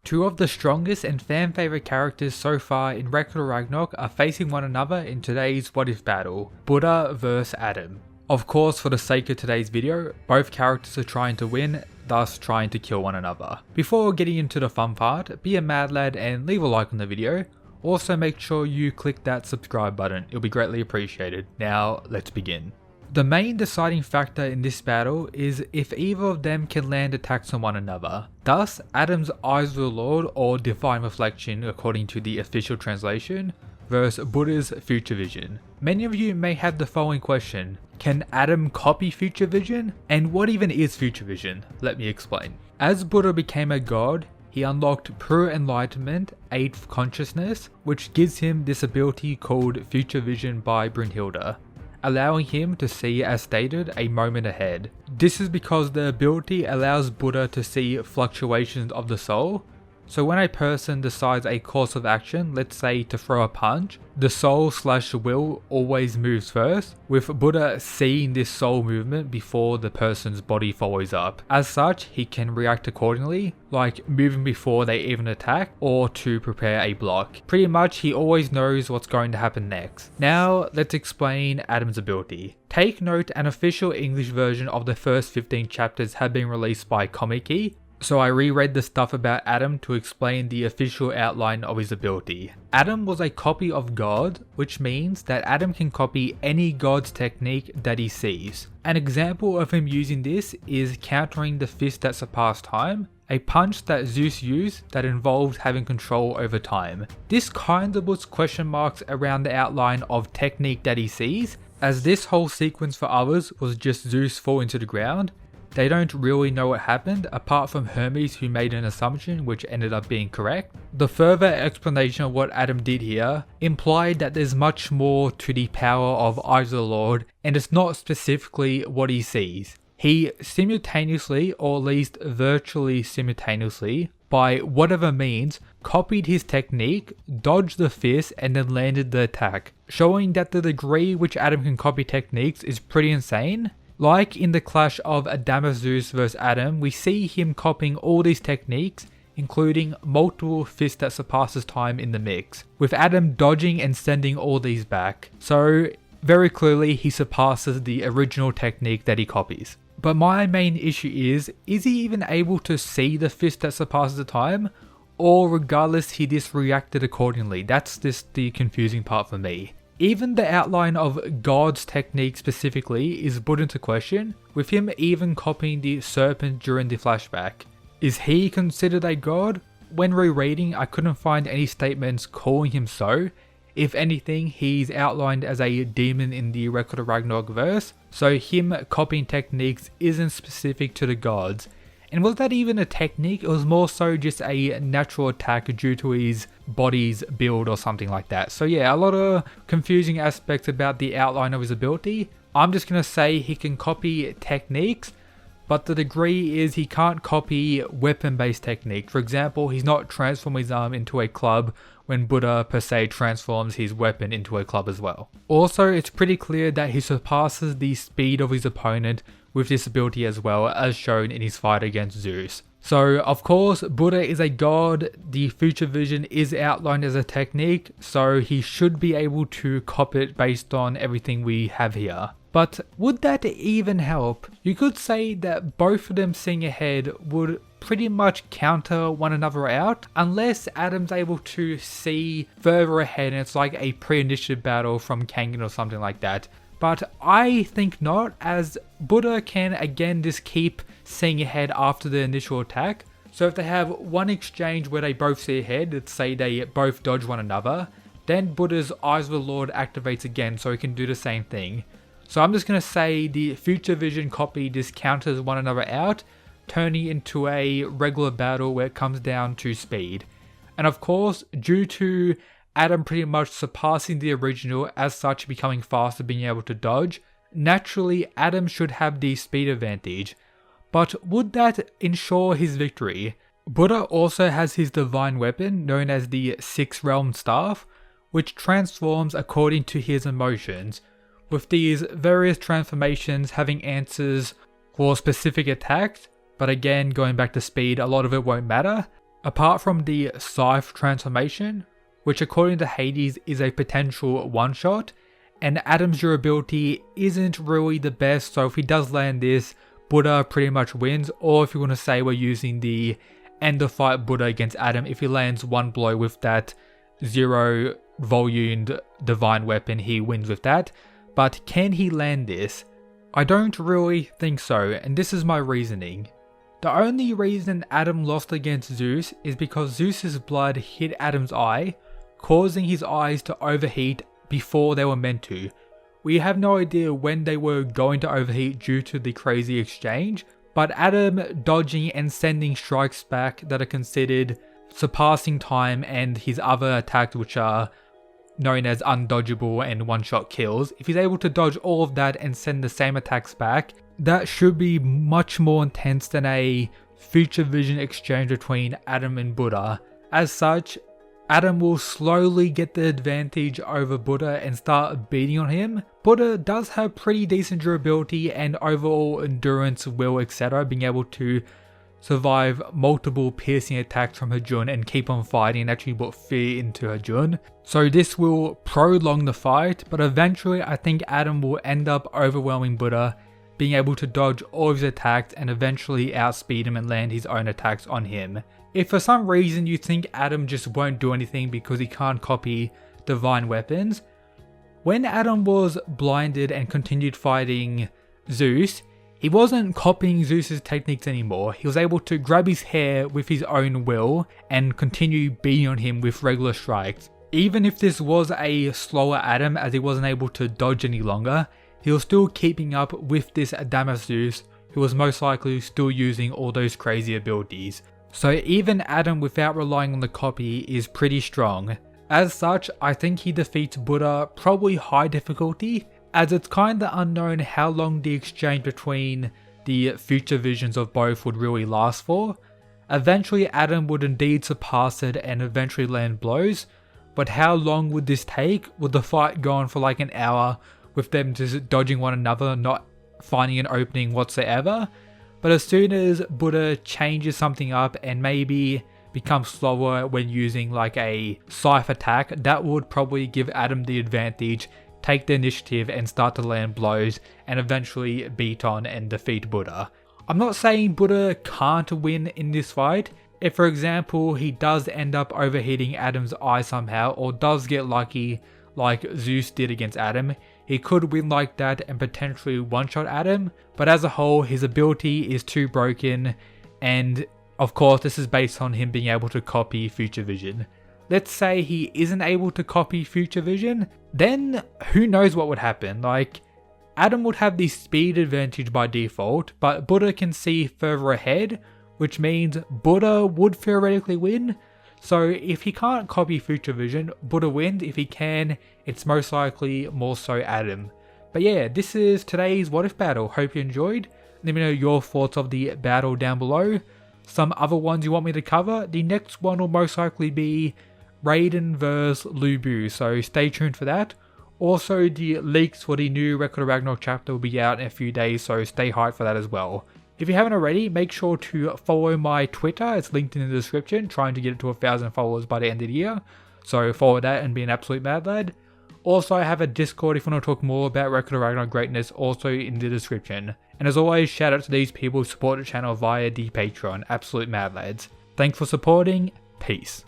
Two of the strongest and fan favorite characters so far in Ragnarok are facing one another in today's What If battle, Buddha vs Adam. Of course, for the sake of today's video, both characters are trying to win, thus trying to kill one another. Before getting into the fun part, be a mad lad and leave a like on the video. Also make sure you click that subscribe button, it'll be greatly appreciated. Now let's begin. The main deciding factor in this battle is if either of them can land attacks on one another. Thus, Adam's Eyes of the Lord, or Divine Reflection according to the official translation, versus Buddha's Future Vision. Many of you may have the following question: can Adam copy Future Vision? And what even is Future Vision? Let me explain. As Buddha became a god, he unlocked pure enlightenment, 8th consciousness, which gives him this ability called Future Vision by Brynhilda, allowing him to see, as stated, a moment ahead. This is because the ability allows Buddha to see fluctuations of the soul. So when a person decides a course of action, let's say to throw a punch, the soul/will always moves first, with Buddha seeing this soul movement before the person's body follows up. As such, he can react accordingly, like moving before they even attack, or to prepare a block. Pretty much he always knows what's going to happen next. Now let's explain Adam's ability. Take note, an official English version of the first 15 chapters have been released by Comic-E, so I reread the stuff about Adam to explain the official outline of his ability. Adam was a copy of God, which means that Adam can copy any god's technique that he sees. An example of him using this is countering the fist that surpassed time, a punch that Zeus used that involved having control over time. This kind of puts question marks around the outline of technique that he sees, as this whole sequence for others was just Zeus falling to the ground. They don't really know what happened, apart from Hermes, who made an assumption which ended up being correct. The further explanation of what Adam did here implied that there's much more to the power of Eyes of the Lord, and it's not specifically what he sees. He simultaneously, or at least virtually simultaneously, by whatever means, copied his technique, dodged the fist, and then landed the attack, showing that the degree which Adam can copy techniques is pretty insane. Like in the clash of Adamaszus vs Adam, we see him copying all these techniques, including multiple fists that surpasses time in the mix, with Adam dodging and sending all these back. So very clearly he surpasses the original technique that he copies. But my main issue is he even able to see the fist that surpasses the time? Or regardless, he just reacted accordingly? That's just the confusing part for me. Even the outline of God's technique specifically is put into question, with him even copying the serpent during the flashback. Is he considered a god? When rereading, I couldn't find any statements calling him so. If anything, he's outlined as a demon in the Record of Ragnarok verse, so him copying techniques isn't specific to the gods. And was that even a technique? It was more so just a natural attack due to his body's build or something like that. So yeah, a lot of confusing aspects about the outline of his ability. I'm just going to say he can copy techniques, but the degree is he can't copy weapon-based technique. For example, he's not transforming his arm into a club when Buddha per se transforms his weapon into a club as well. Also, it's pretty clear that he surpasses the speed of his opponent with this ability as well, as shown in his fight against Zeus. So of course, Buddha is a god, the Future Vision is outlined as a technique, so he should be able to copy it based on everything we have here. But would that even help? You could say that both of them seeing ahead would pretty much counter one another out, unless Adam's able to see further ahead and it's like a pre-initiative battle from Kangen or something like that. But I think not, as Buddha can again just keep seeing ahead after the initial attack. So if they have one exchange where they both see ahead, let's say they both dodge one another, then Buddha's Eyes of the Lord activates again so he can do the same thing. So I'm just going to say the Future Vision copy just counters one another out, turning into a regular battle where it comes down to speed. And of course, due to Adam pretty much surpassing the original, as such becoming faster, being able to dodge, naturally Adam should have the speed advantage. But would that ensure his victory? Buddha also has his divine weapon known as the Six Realm Staff, which transforms according to his emotions, with these various transformations having answers for specific attacks, but again, going back to speed, a lot of it won't matter. Apart from the Scythe transformation, which according to Hades is a potential one-shot, and Adam's durability isn't really the best, so if he does land this, Buddha pretty much wins. Or if you want to say we're using the end of fight Buddha against Adam, if he lands one blow with that 0 volumed divine weapon, he wins with that. But can he land this? I don't really think so, and this is my reasoning. The only reason Adam lost against Zeus is because Zeus's blood hit Adam's eye, causing his eyes to overheat before they were meant to. We have no idea when they were going to overheat due to the crazy exchange, but Adam dodging and sending strikes back that are considered surpassing time, and his other attacks which are known as undodgeable and one-shot kills, if he's able to dodge all of that and send the same attacks back, that should be much more intense than a future vision exchange between Adam and Buddha. As such, Adam will slowly get the advantage over Buddha and start beating on him. Buddha does have pretty decent durability and overall endurance, will, etc., being able to survive multiple piercing attacks from Hajun and keep on fighting and actually put fear into Hajun. So this will prolong the fight, but eventually I think Adam will end up overwhelming Buddha, being able to dodge all of his attacks and eventually outspeed him and land his own attacks on him. If for some reason you think Adam just won't do anything because he can't copy divine weapons, when Adam was blinded and continued fighting Zeus, he wasn't copying Zeus's techniques anymore. He was able to grab his hair with his own will and continue beating on him with regular strikes. Even if this was a slower Adam as he wasn't able to dodge any longer, he was still keeping up with this Adamus Zeus, who was most likely still using all those crazy abilities. So even Adam without relying on the copy is pretty strong. As such, I think he defeats Buddha probably high difficulty, as it's kinda unknown how long the exchange between the future visions of both would really last for. Eventually Adam would indeed surpass it and eventually land blows, but how long would this take? Would the fight go on for like an hour with them just dodging one another, not finding an opening whatsoever? But as soon as Buddha changes something up and maybe becomes slower when using like a scythe attack, that would probably give Adam the advantage, take the initiative and start to land blows and eventually beat on and defeat Buddha. I'm not saying Buddha can't win in this fight. If for example he does end up overheating Adam's eye somehow, or does get lucky like Zeus did against Adam, he could win like that and potentially one-shot Adam, but as a whole his ability is too broken, and of course this is based on him being able to copy future vision. Let's say he isn't able to copy future vision, then who knows what would happen. Like, Adam would have the speed advantage by default, but Buddha can see further ahead, which means Buddha would theoretically win. So if he can't copy future vision, Buddha wins. If he can, it's most likely more so Adam. But yeah, this is today's what if battle. Hope you enjoyed. Let me know your thoughts of the battle down below. Some other ones you want me to cover. The next one will most likely be Raiden vs Lu Bu, so stay tuned for that. Also, the leaks for the new Record of Ragnarok chapter will be out in a few days, so stay hyped for that as well. If you haven't already, make sure to follow my Twitter, it's linked in the description, trying to get it to 1,000 followers by the end of the year, so follow that and be an absolute mad lad. Also, I have a Discord if you want to talk more about Record of Ragnarok greatness, also in the description. And as always, shout out to these people who support the channel via the Patreon, absolute mad lads. Thanks for supporting, peace.